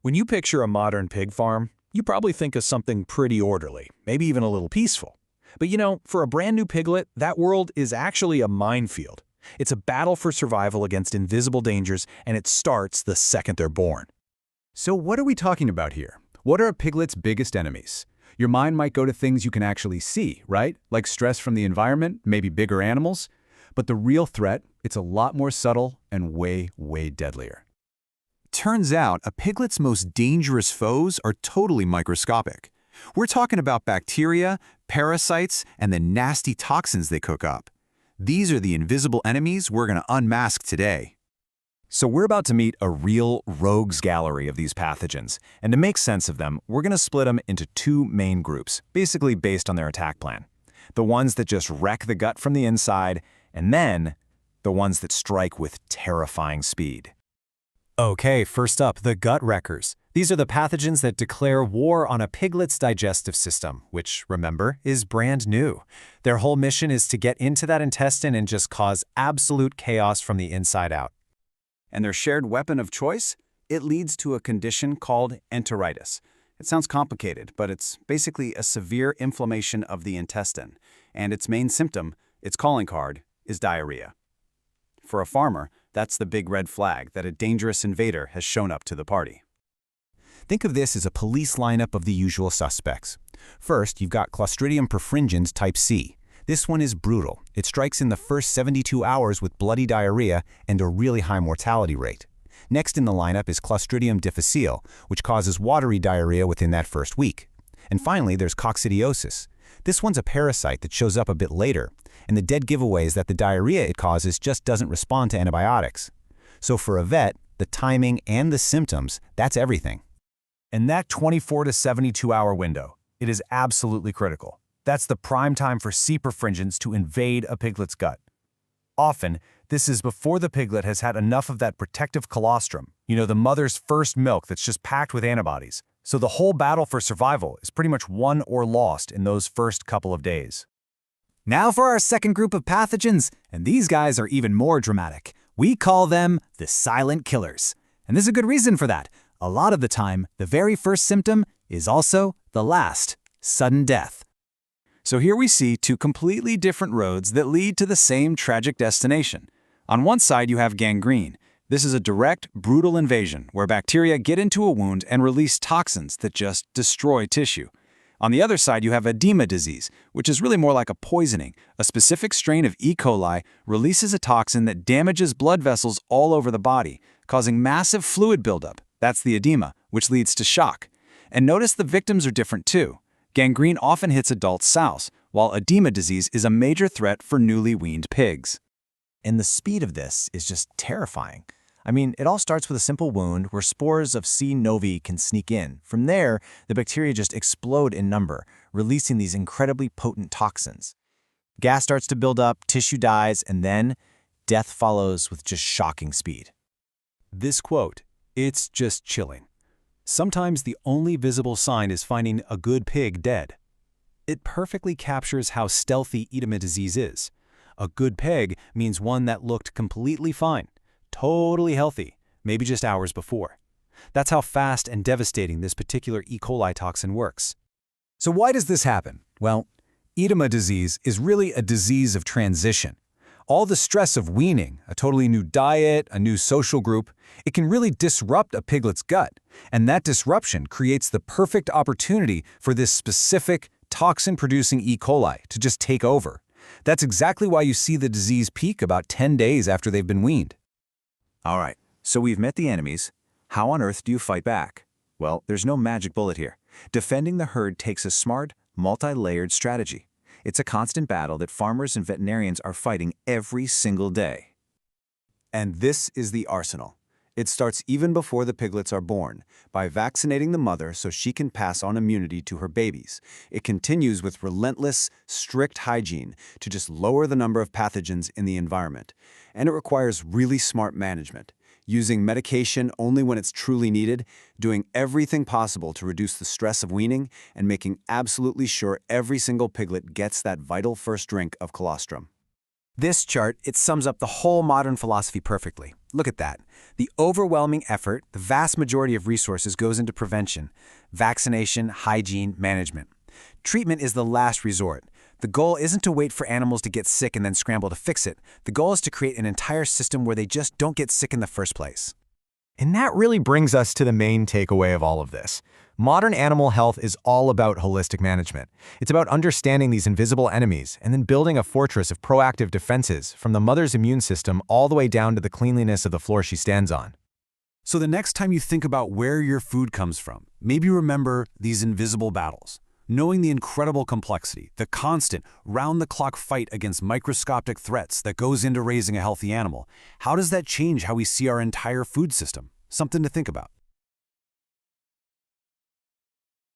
When you picture a modern pig farm, you probably think of something pretty orderly, maybe even a little peaceful. But for a brand new piglet, that world is actually a minefield. It's a battle for survival against invisible dangers, and it starts the second they're born. So what are we talking about here? What are a piglet's biggest enemies? Your mind might go to things you can actually see, right? Like stress from the environment, maybe bigger animals. But the real threat, it's a lot more subtle and way, way deadlier. Turns out, a piglet's most dangerous foes are totally microscopic. We're talking about bacteria, parasites, and the nasty toxins they cook up. These are the invisible enemies we're going to unmask today. So we're about to meet a real rogues gallery of these pathogens, and to make sense of them, we're going to split them into two main groups, basically based on their attack plan. The ones that just wreck the gut from the inside, and then the ones that strike with terrifying speed. Okay, first up, the gut wreckers. These are the pathogens that declare war on a piglet's digestive system, which, remember, is brand new. Their whole mission is to get into that intestine and just cause absolute chaos from the inside out. And their shared weapon of choice? It leads to a condition called enteritis. It sounds complicated, but it's basically a severe inflammation of the intestine. And its main symptom, its calling card, is diarrhea. For a farmer, that's the big red flag that a dangerous invader has shown up to the party. Think of this as a police lineup of the usual suspects. First, you've got Clostridium perfringens type C. This one is brutal. It strikes in the first 72 hours with bloody diarrhea and a really high mortality rate. Next in the lineup is Clostridium difficile, which causes watery diarrhea within that first week. And finally, there's coccidiosis. This one's a parasite that shows up a bit later, and the dead giveaway is that the diarrhea it causes just doesn't respond to antibiotics. So for a vet, the timing and the symptoms, that's everything. And that 24 to 72 hour window, it is absolutely critical. That's the prime time for C. perfringens to invade a piglet's gut. Often, this is before the piglet has had enough of that protective colostrum, the mother's first milk that's just packed with antibodies. So the whole battle for survival is pretty much won or lost in those first couple of days. Now for our second group of pathogens, and these guys are even more dramatic. We call them the silent killers. And there's a good reason for that. A lot of the time, the very first symptom is also the last, sudden death. So here we see two completely different roads that lead to the same tragic destination. On one side, you have gangrene. This is a direct, brutal invasion where bacteria get into a wound and release toxins that just destroy tissue. On the other side, you have edema disease, which is really more like a poisoning. A specific strain of E. coli releases a toxin that damages blood vessels all over the body, causing massive fluid buildup. That's the edema, which leads to shock. And notice the victims are different too. Gangrene often hits adult sows, while edema disease is a major threat for newly weaned pigs. And the speed of this is just terrifying. It all starts with a simple wound where spores of C. novi can sneak in. From there, the bacteria just explode in number, releasing these incredibly potent toxins. Gas starts to build up, tissue dies, and then death follows with just shocking speed. This quote, "It's just chilling. Sometimes the only visible sign is finding a good pig dead." It perfectly captures how stealthy edema disease is. A good pig means one that looked completely fine, totally healthy, maybe just hours before. That's how fast and devastating this particular E. coli toxin works. So why does this happen? Well, edema disease is really a disease of transition. All the stress of weaning, a totally new diet, a new social group, it can really disrupt a piglet's gut. And that disruption creates the perfect opportunity for this specific toxin-producing E. coli to just take over. That's exactly why you see the disease peak about 10 days after they've been weaned. All right, so we've met the enemies. How on earth do you fight back? Well, there's no magic bullet here. Defending the herd takes a smart, multi-layered strategy. It's a constant battle that farmers and veterinarians are fighting every single day. And this is the arsenal. It starts even before the piglets are born, by vaccinating the mother so she can pass on immunity to her babies. It continues with relentless, strict hygiene to just lower the number of pathogens in the environment. And it requires really smart management, using medication only when it's truly needed, doing everything possible to reduce the stress of weaning, and making absolutely sure every single piglet gets that vital first drink of colostrum. This chart, it sums up the whole modern philosophy perfectly. Look at that. The overwhelming effort, the vast majority of resources goes into prevention, vaccination, hygiene, management. Treatment is the last resort. The goal isn't to wait for animals to get sick and then scramble to fix it. The goal is to create an entire system where they just don't get sick in the first place. And that really brings us to the main takeaway of all of this. Modern animal health is all about holistic management. It's about understanding these invisible enemies and then building a fortress of proactive defenses from the mother's immune system all the way down to the cleanliness of the floor she stands on. So the next time you think about where your food comes from, maybe remember these invisible battles. Knowing the incredible complexity, the constant, round-the-clock fight against microscopic threats that goes into raising a healthy animal, how does that change how we see our entire food system? Something to think about.